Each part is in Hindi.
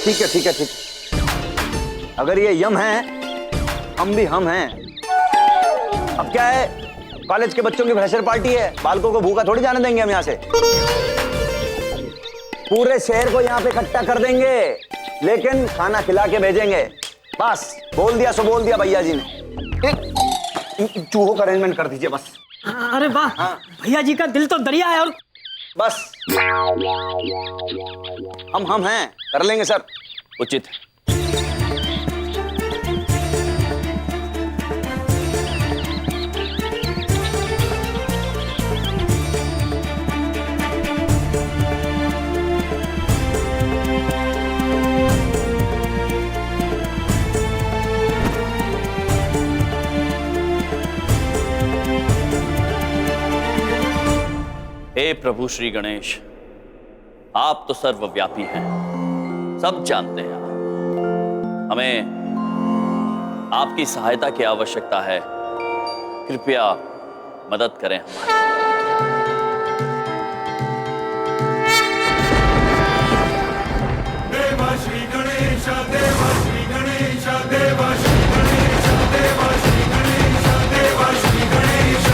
ठीक है ठीक है ठीक। अगर ये यम है, हम भी हम हैं। अब क्या है, कॉलेज के बच्चों की फ्रेशर पार्टी है, बालकों को भूखा थोड़ी जाने देंगे हम यहाँ से। पूरे शहर को यहाँ पे इकट्ठा कर देंगे, लेकिन खाना खिला के भेजेंगे। बस बोल दिया सो बोल दिया भैया जी ने। चूहों का अरेंजमेंट कर दीजिए बस। अरे वाह, भैया जी का दिल तो दरिया है। और बस हम हैं, कर लेंगे सर। उचित। हे प्रभु श्री गणेश, आप तो सर्वव्यापी हैं, सब जानते हैं। हमें आपकी सहायता की आवश्यकता है, कृपया मदद करें हमारी। देवा श्री गणेश, देवा श्री गणेश, देवा श्री गणेश, देवा श्री गणेश, देवा श्री गणेश।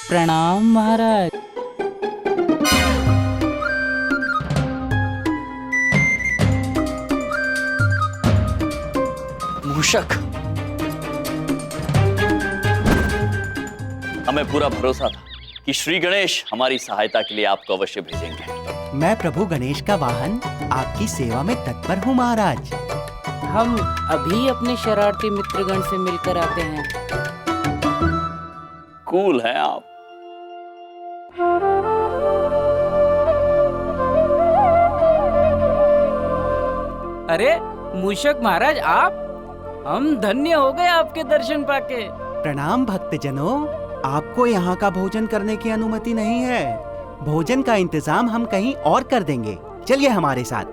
प्रणाम महाराज। मूषक, हमें पूरा भरोसा था कि श्री गणेश हमारी सहायता के लिए आपको अवश्य भेजेंगे। मैं प्रभु गणेश का वाहन आपकी सेवा में तत्पर हूँ महाराज। हम अभी अपने शरारती मित्रगण से मिलकर आते हैं। कूल हैं आप। अरे मूषक महाराज, आप, हम धन्य हो गए आपके दर्शन पाके। प्रणाम भक्तजनों, आपको यहाँ का भोजन करने की अनुमति नहीं है। भोजन का इंतजाम हम कहीं और कर देंगे। चलिए हमारे साथ।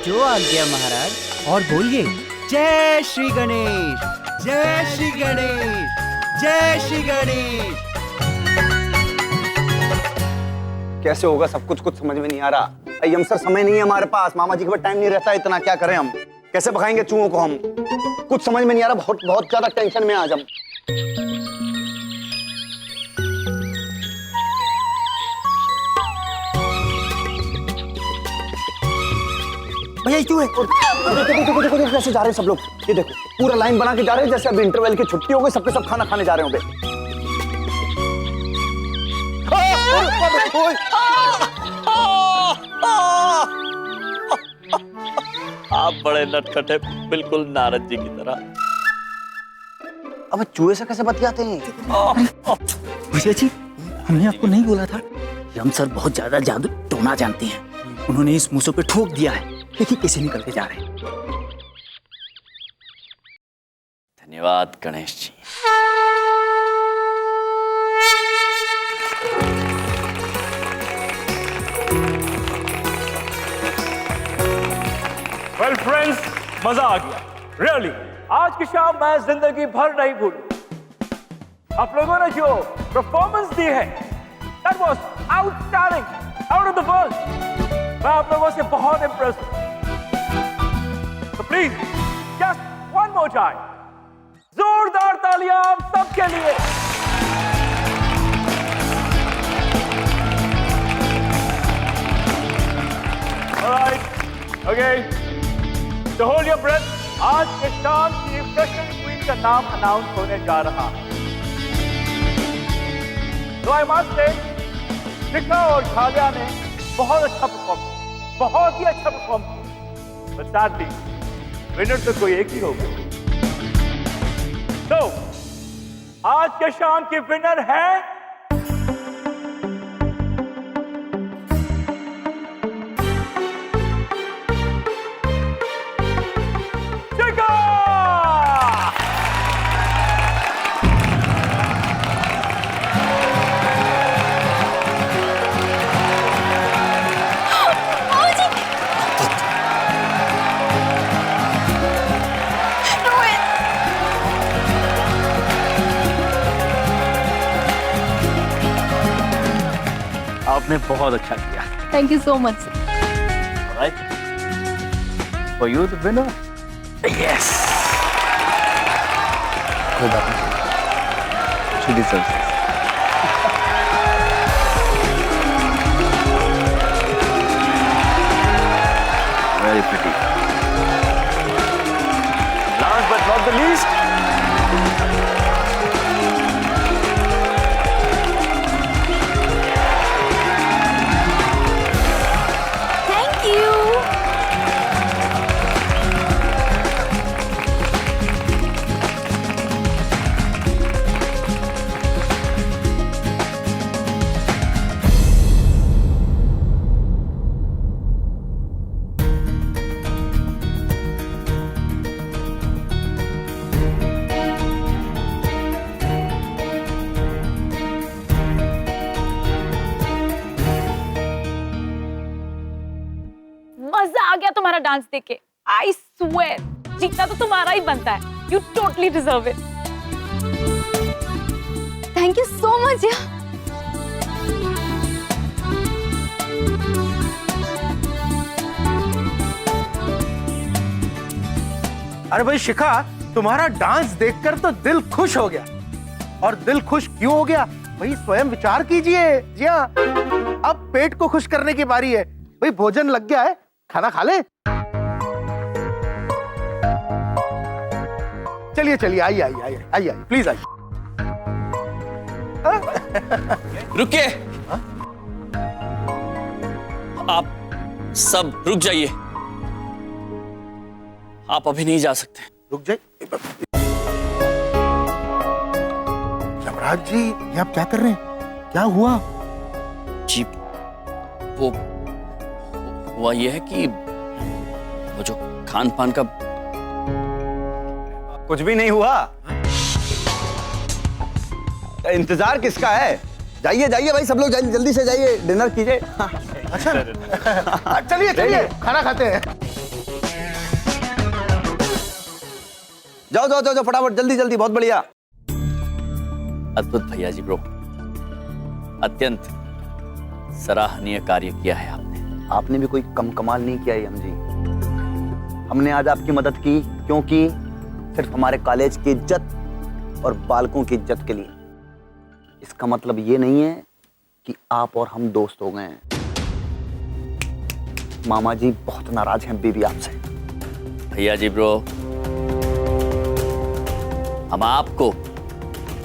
जो आज्ञा महाराज। और बोलिए, जय श्री गणेश, जय श्री गणेश, जय श्री गणेश। कैसे होगा सब कुछ समझ में नहीं आ रहा। यम सर, समय नहीं है हमारे पास, मामा जी के पास टाइम नहीं रहता इतना। क्या करें हम, कैसे भगाएंगे चूहों को हम? कुछ समझ में नहीं आ रहा, बहुत ज्यादा टेंशन में आज हम। भैया चूहे, देखो कैसे जा रहे हैं सब लोग। ये देखो पूरा लाइन बना के जा रहे हैं, जैसे अभी इंटरवल की छुट्टी हो गई, सबके सब खाना खाने जा रहे होंगे। आप बड़े नटखट हैं, बिल्कुल नारद जी की तरह। अब चूहे से कैसे बतियाते हैं? भैया जी, हमने आपको नहीं बोला था? यम सर बहुत ज्यादा जादू टोना जानते हैं। उन्होंने इस मूसों पे ठोक दिया है। देखिए कैसे निकल के जा रहे हैं। धन्यवाद गणेश जी। वेल फ्रेंड्स, मजा आ गया रियली। आज की शाम मैं जिंदगी भर नहीं भूलूं। आप लोगों ने जो परफॉर्मेंस दी है, that was outstanding, out of the world. मैं आप लोगों से बहुत इंप्रेस हूं। तो please just one more time, जोरदार तालियां आप सबके लिए। ऑलराइट, ओके, तो होल्ड योर ब्रेथ। आज के शाम की फ्रेशर क्वीन का नाम अनाउंस होने जा रहा है। तो आई मस्ट से, शिखा और झालिया ने बहुत अच्छा परफॉर्म किया, बहुत ही अच्छा परफॉर्म किया। बट सैडली विनर तो कोई एक ही होगा। तो आज के शाम की विनर है शिखा। आपने बहुत अच्छा किया। Thank you so much. Right? For you the winner? Yes. कोई बात नहीं, she deserves it. Very pretty. Last but not the least, thank you. मजा आ गया तुम्हारा डांस देख के। आई स्वेयर जीतना तो तुम्हारा ही बनता है। You totally deserve it. Thank you so much यार। अरे भाई शिखा, तुम्हारा डांस देखकर तो दिल खुश हो गया। और दिल खुश क्यों हो गया भाई, स्वयं विचार कीजिए। जी हाँ, अब पेट को खुश करने की बारी है। भाई भोजन लग गया है, खाना खा ले। चलिए चलिए, आइए आइए आइए आइए, प्लीज आइए। रुकिए। आप सब रुक जाइए। आप अभी नहीं जा सकते। रुक जाइए। यमराज जी, ये आप क्या कर रहे हैं? क्या हुआ? जी वो हुआ ये है कि वो जो खान पान का कुछ भी नहीं हुआ। इंतजार किसका है? जाइए जाइए भाई, सब लोग जल्दी से जाइए, डिनर कीजिए। अच्छा चलिए चलिए, खाना खाते हैं। जाओ जाओ जाओ फटाफट, जल्दी जल्दी, बहुत बढ़िया। अद्भुत भैया जी ब्रो, अत्यंत सराहनीय कार्य किया है आपने। आपने भी कोई कम कमाल नहीं किया यम जी। हमने आज आपकी मदद की क्योंकि सिर्फ हमारे कॉलेज की इज्जत और बालकों की इज्जत के लिए। इसका मतलब ये नहीं है कि आप और हम दोस्त हो गए हैं। मामा जी बहुत नाराज हैं बीबी आपसे। भैया जी ब्रो, हम आपको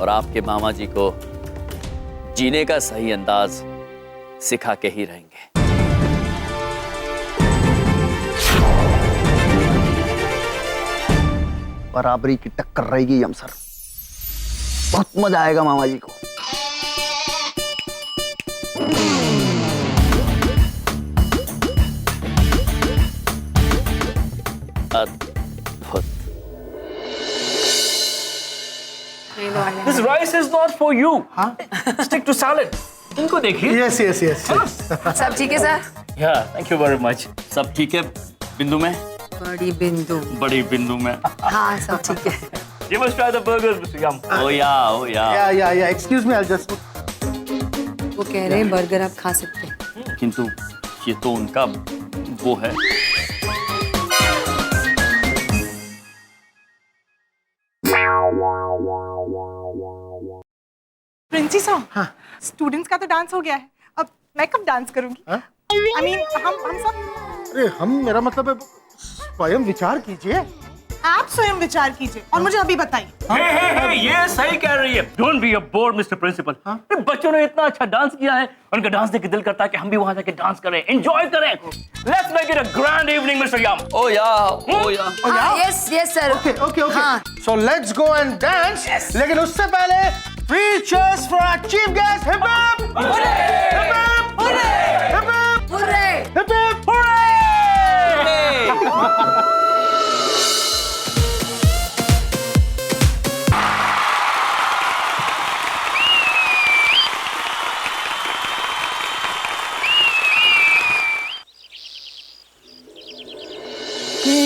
और आपके मामा जी को जीने का सही अंदाज सिखा के ही रहेंगे। बराबरी की टक्कर रहेगी यम सर, बहुत मजा आएगा मामा जी को। अद्भुत। this rice is not for you. Stick to salad. इनको देखिए। Yes yes yes. सब ठीक है sir? Yeah, thank you very much. सब ठीक है बिंदु में? बड़ी बिंदु। बड़ी बिंदु में। हाँ सब ठीक है। You must try the burgers, Mr. Yum. ओ या। या एक्सक्यूज मी, आई जस्ट। वो कह रहे हैं बर्गर आप खा सकते हैं। किंतु ये तो उनका वो है। प्रिंसी हाँ, स्टूडेंट्स का तो डांस हो गया है, अब मैं कब डांस करूंगी? I mean, हम सब। अरे हम, मेरा मतलब है स्वयं विचार कीजिए। आप स्वयं विचार कीजिए और मुझे अभी बताइए। ये सही कह रही है। Don't be a bored mister principal. बच्चों ने इतना अच्छा डांस किया है, उनका डांस देख के दिल करता है कि हम भी वहां जाके डांस करें, एंजॉय करें। Let's make it a grand evening mister याम। Oh yeah yes yes sir. Okay so let's go and dance. लेकिन उससे पहले 3 cheers for our chief guest. Hip hop! Hooray! Hip hop! Hooray! Hip hop! Hooray! Hip hop! Hooray!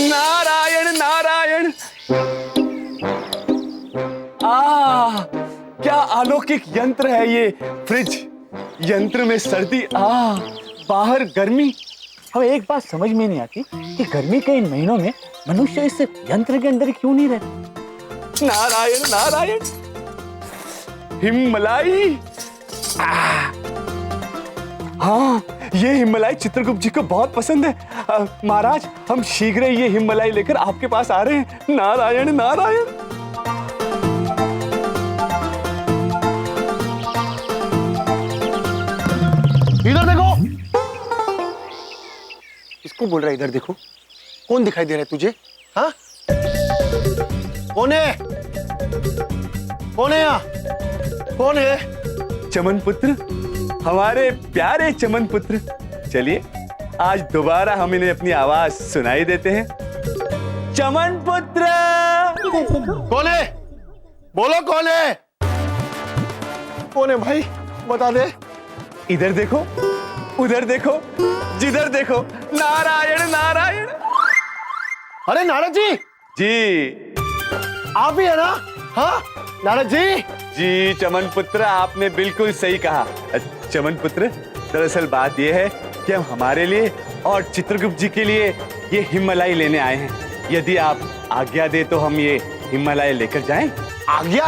Narayan Narayan. क्या अलौकिक यंत्र है ये फ्रिज। यंत्र में सर्दी, बाहर गर्मी। हमें एक बात समझ में नहीं आती कि गर्मी के इन महीनों में मनुष्य इस यंत्र के अंदर क्यों नहीं रहता। नारायण नारायण। हिमलाई। हाँ, ये हिमलाई चित्रगुप्त जी को बहुत पसंद है। महाराज, हम शीघ्र ही ये हिमलाई लेकर आपके पास आ रहे हैं। नारायण नारायण। इधर देखो। किसको बोल रहा है इधर देखो? कौन दिखाई दे रहा है तुझे? हाँ, कौन है? कौन है यहाँ? कौन है? चमन पुत्र, हमारे प्यारे चमन पुत्र। चलिए आज दोबारा हम इन्हें अपनी आवाज सुनाई देते हैं। चमन पुत्र। कौन है? बोलो कौन है? कौन है भाई? बता दे। इधर देखो, उधर देखो, जिधर देखो। नारायण नारायण। अरे नारद जी। जी आप ही है ना? हाँ नारद जी। जी चमन पुत्र, आपने बिल्कुल सही कहा। चमन पुत्र, दरअसल बात यह है कि हम हमारे लिए और चित्रगुप्त जी के लिए ये हिमलाई लेने आए हैं। यदि आप आज्ञा दे तो हम ये हिमलाई लेकर जाएं। आज्ञा?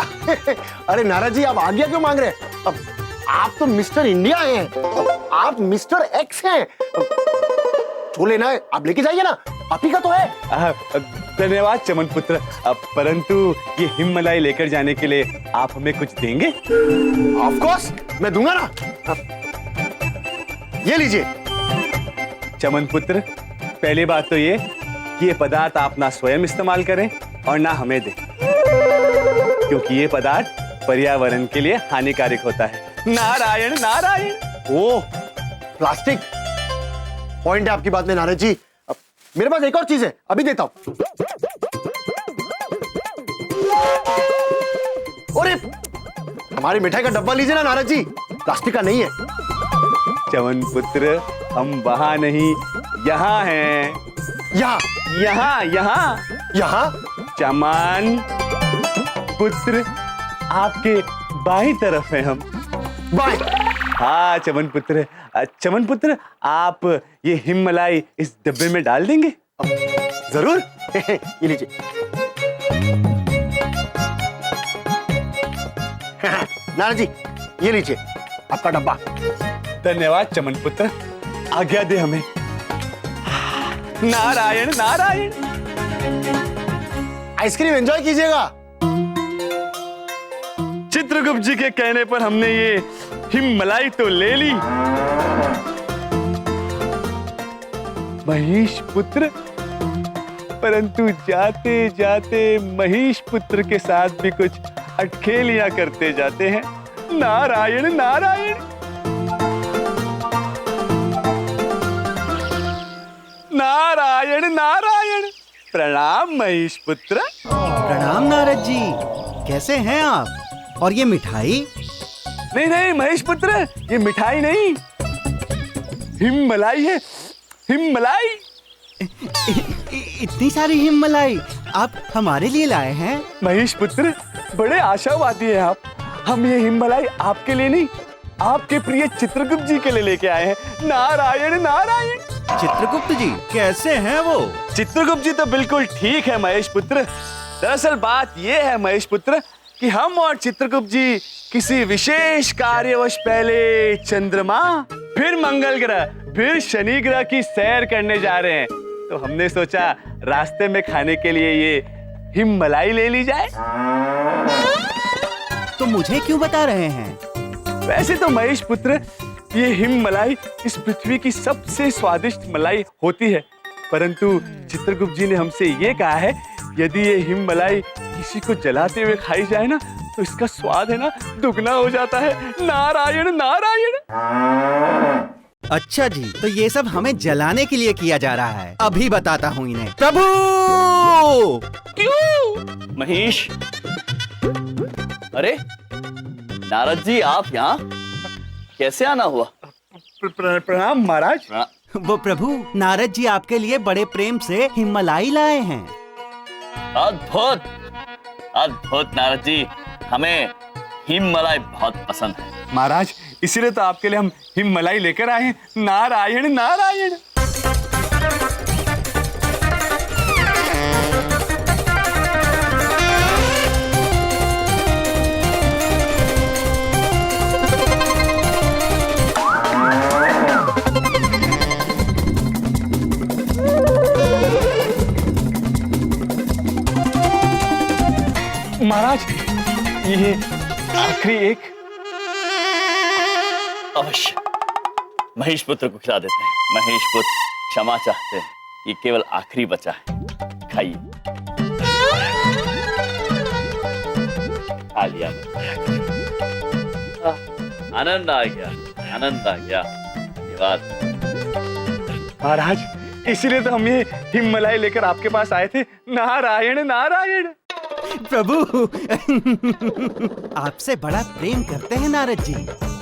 अरे नारद जी, आप आज्ञा क्यों मांग रहे हैं? अब आप तो मिस्टर इंडिया हैं, आप मिस्टर एक्स हैं। जो लेना है आप लेके जाइए ना, आप ही का तो है। धन्यवाद चमन पुत्र, परंतु ये हिमलाई लेकर जाने के लिए आप हमें कुछ देंगे? ऑफ कोर्स मैं दूंगा ना। ये लीजिए। चमन पुत्र, पहली बात तो ये कि ये पदार्थ आप ना स्वयं इस्तेमाल करें और ना हमें दें, क्योंकि ये पदार्थ पर्यावरण के लिए हानिकारक होता है। नारायण नारायण। ओ, प्लास्टिक। पॉइंट है आपकी बात में नारद जी। अब मेरे पास एक और चीज है, अभी देता हूं। अरे हमारी मिठाई का डब्बा लीजिए ना नारद जी, प्लास्टिक का नहीं है। चमन पुत्र, हम वहां नहीं, यहाँ हैं। यहाँ यहाँ यहाँ यहाँ। चमन पुत्र, आपके बाईं तरफ हैं हम। बाएं? हाँ चमन पुत्र। चमन पुत्र, आप ये हिमलाई इस डब्बे में डाल देंगे? जरूर। ये लीजिए। नारद जी, ये लीजिए आपका डब्बा। धन्यवाद चमन पुत्र, आज्ञा दे हमें। नारायण नारायण। आइसक्रीम एंजॉय कीजिएगा। चित्रगुप्त जी के कहने पर हमने ये हिमलाई तो ले ली। महेश पुत्र, परंतु जाते जाते महेश पुत्र के साथ भी कुछ अटखेलियां करते जाते हैं। नारायण नारायण। नारायण नारायण। प्रणाम महेश पुत्र। प्रणाम नारद जी, कैसे हैं आप? और ये मिठाई? नहीं नहीं महेश पुत्र, ये मिठाई नहीं, हिमलाई है। हिमलाई। इतनी सारी हिमलाई आप हमारे लिए लाए हैं? महेश पुत्र, बड़े आशावादी हैं आप। हम ये हिमलाई आपके लिए नहीं, आपके प्रिय चित्रगुप्त जी के लिए लेके आए हैं। नारायण नारायण। चित्रगुप्त जी कैसे हैं वो? चित्रगुप्त जी तो बिल्कुल ठीक है महेश पुत्र। दरअसल बात ये है महेश पुत्र कि हम और चित्रगुप्त जी किसी विशेष कार्यवश पहले चंद्रमा, फिर मंगल ग्रह, फिर शनि ग्रह की सैर करने जा रहे हैं। तो हमने सोचा रास्ते में खाने के लिए ये हिममलाई ले ली जाए। तो मुझे क्यों बता रहे हैं? वैसे तो महेश पुत्र, ये हिममलाई इस पृथ्वी की सबसे स्वादिष्ट मलाई होती है, परंतु चित्रगुप्त जी ने हमसे ये कहा है यदि ये हिममलाई किसी को जलाते हुए खाई जाए ना तो इसका स्वाद है ना दुगना हो जाता है। नारायण नारायण। अच्छा जी, तो ये सब हमें जलाने के लिए किया जा रहा है। अभी बताता हूँ इन्हें। प्रभु! क्यों? महेश, अरे नारद जी, आप यहाँ कैसे आना हुआ? प्रणाम महाराज। वो प्रभु, नारद जी आपके लिए बड़े प्रेम से हिममलाई लाए हैं। अद्भुत अद्भुत नारद जी, हमें हिममलाई बहुत पसंद है। महाराज, इसीलिए तो आपके लिए हम हिममलाई लेकर आए हैं। नारायण नारायण। महाराज, ये आखिरी एक। अवश्य महेश पुत्र को खिला देते हैं। महेश पुत्र क्षमा चाहते हैं, ये केवल आखिरी बचा है, खाइए। खा लिया, आनंद आ गया, आनंद आ गया। धन्यवाद महाराज, इसीलिए तो हम ये हिममलाई लेकर आपके पास आए थे। नारायण नारायण। प्रभु आपसे बड़ा प्रेम करते हैं नारद जी।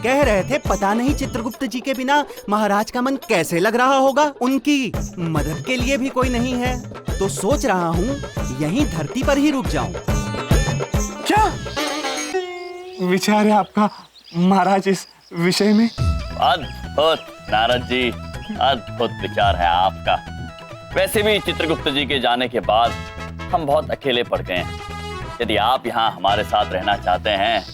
कह रहे थे पता नहीं चित्रगुप्त जी के बिना महाराज का मन कैसे लग रहा होगा। उनकी मदद के लिए भी कोई नहीं है, तो सोच रहा हूँ यहीं धरती पर ही रुक जाऊं। क्या विचार है आपका महाराज इस विषय में? अद्भुत नारद जी, अद्भुत विचार है आपका। वैसे भी चित्रगुप्त जी के जाने के बाद हम बहुत अकेले पड़ गए हैं। यदि आप यहाँ हमारे साथ रहना चाहते हैं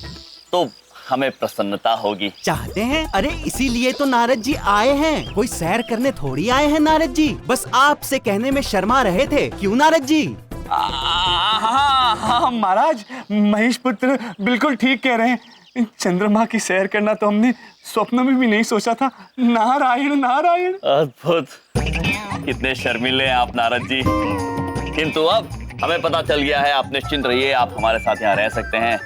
तो हमें प्रसन्नता होगी। चाहते हैं? अरे इसीलिए तो नारद जी आए हैं, कोई सैर करने थोड़ी आए हैं नारद जी। बस आपसे कहने में शर्मा रहे थे, क्यों नारद जी? हाँ महाराज, महेश पुत्र बिल्कुल ठीक कह रहे हैं। चंद्रमा की सैर करना तो हमने स्वप्न में भी नहीं सोचा था। नारायण नारायण। अद्भुत, कितने शर्मीले हैं आप नारद जी। किंतु अब हमें पता चल गया है, आप निश्चिंत रहिए, आप हमारे साथ यहाँ रह सकते हैं।